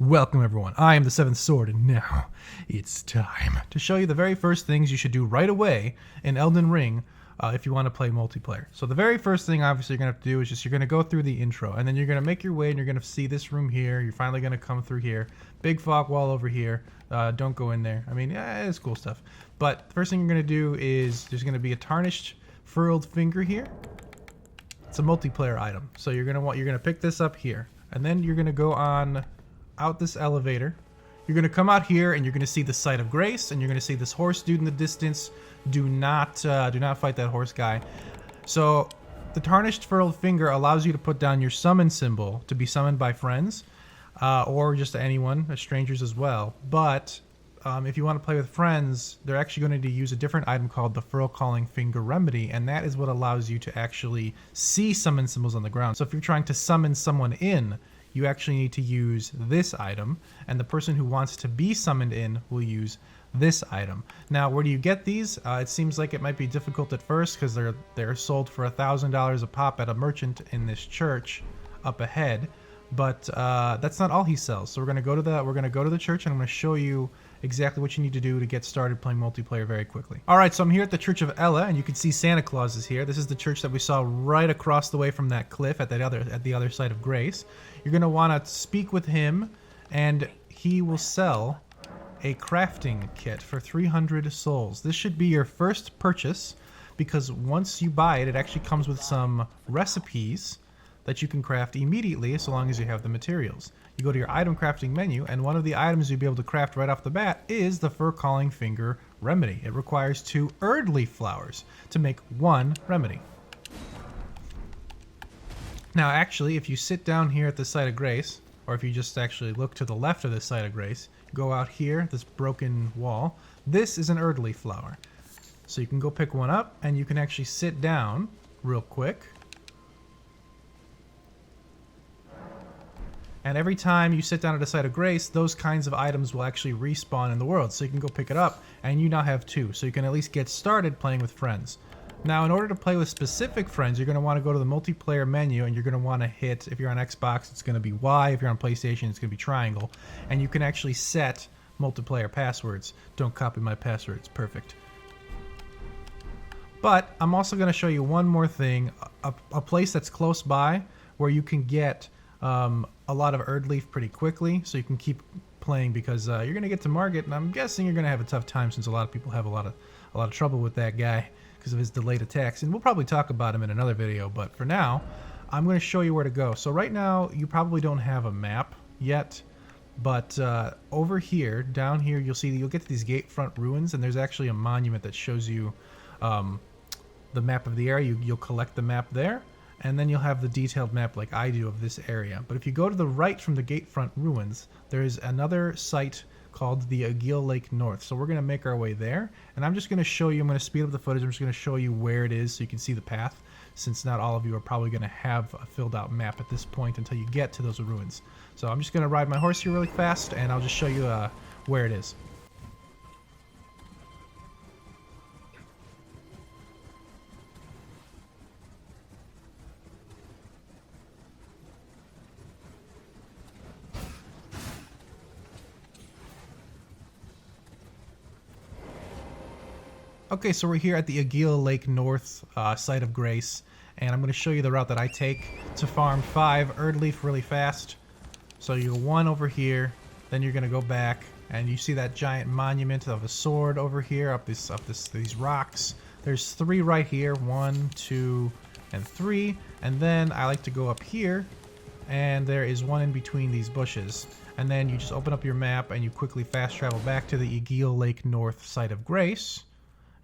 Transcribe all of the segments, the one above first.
Welcome everyone, I am the Seventh Sword, and now it's time to show you the very first things you should do right away in Elden Ring if you want to play multiplayer. So the very first thing obviously you're going to have to do is you're going to go through the intro, and then you're going to make your way and you're going to see this room here. You're finally going to come through here. Big fog wall over here. Don't go in there. I mean, yeah, it's cool stuff. But the first thing you're going to do is there's going to be a tarnished furled finger here. It's a multiplayer item. So you're going to pick this up here, and then you're going to go on out this elevator. You're going to come out here and you're going to see the Site of Grace, and you're going to see this horse dude in the distance. Do not fight that horse guy. So the tarnished furled finger allows you to put down your summon symbol to be summoned by friends or just anyone, strangers as well. But if you want to play with friends, they're actually going to use a different item called the Furlcalling Finger Remedy, and that is what allows you to actually see summon symbols on the ground. So if you're trying to summon someone in, you actually need to use this item, and the person who wants to be summoned in will use this item. Now, where do you get these? It seems like it might be difficult at first because they're sold for $1,000 a pop at a merchant in this church up ahead. But that's not all he sells. So we're gonna go to the church, and I'm gonna show you exactly what you need to do to get started playing multiplayer very quickly. All right, so I'm here at the Church of Ella, and you can see Santa Claus is here. This is the church that we saw right across the way from that cliff at the other side of Grace. You're gonna want to speak with him, and he will sell a crafting kit for 300 souls. This should be your first purchase because once you buy it, it actually comes with some recipes that you can craft immediately so long as you have the materials. You go to your item crafting menu, and one of the items you'll be able to craft right off the bat is the Furlcalling Finger Remedy. It requires 2 Erdleaf Flowers to make 1 remedy. Now actually, if you sit down here at the Site of Grace, or if you just actually look to the left of the Site of Grace, go out here, this broken wall, this is an Erdleaf Flower. So you can go pick one up, and you can actually sit down real quick. And every time you sit down at a Site of Grace, those kinds of items will actually respawn in the world. So you can go pick it up, and you now have 2. So you can at least get started playing with friends. Now, in order to play with specific friends, you're going to want to go to the multiplayer menu, and you're going to want to hit, if you're on Xbox, it's going to be Y. If you're on PlayStation, it's going to be triangle. And you can actually set multiplayer passwords. Don't copy my password. It's perfect. But I'm also going to show you one more thing, a place that's close by where you can get a lot of Erdleaf pretty quickly, so you can keep playing because you're going to get to market, and I'm guessing you're going to have a tough time since a lot of people have a lot of trouble with that guy because of his delayed attacks, and we'll probably talk about him in another video. But for now, I'm going to show you where to go. So right now, you probably don't have a map yet, but over here, down here, you'll get to these gate front ruins, and there's actually a monument that shows you the map of the area. You'll collect the map there, and then you'll have the detailed map like I do of this area. But if you go to the right from the gate front ruins, there's another site called the Aguila Lake North. So we're going to make our way there, and I'm just going to show you, I'm going to speed up the footage, I'm just going to show you where it is so you can see the path, since not all of you are probably going to have a filled out map at this point until you get to those ruins. So I'm just going to ride my horse here really fast, and I'll just show you where it is. Okay, so we're here at the Aguila Lake North Site of Grace, and I'm going to show you the route that I take to farm 5 Erdleaf really fast. So you go 1 over here, then you're going to go back, and you see that giant monument of a sword over here, up these rocks. There's 3 right here, 1, 2, and 3, and then I like to go up here, and there is 1 in between these bushes. And then you just open up your map, and you quickly fast travel back to the Aguila Lake North Site of Grace.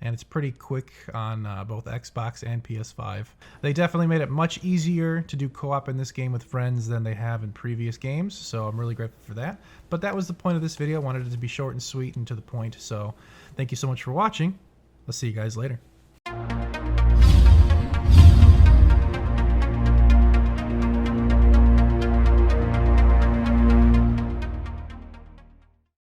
And it's pretty quick on both Xbox and PS5. They definitely made it much easier to do co-op in this game with friends than they have in previous games, so I'm really grateful for that. But that was the point of this video. I wanted it to be short and sweet and to the point, so thank you so much for watching. I'll see you guys later.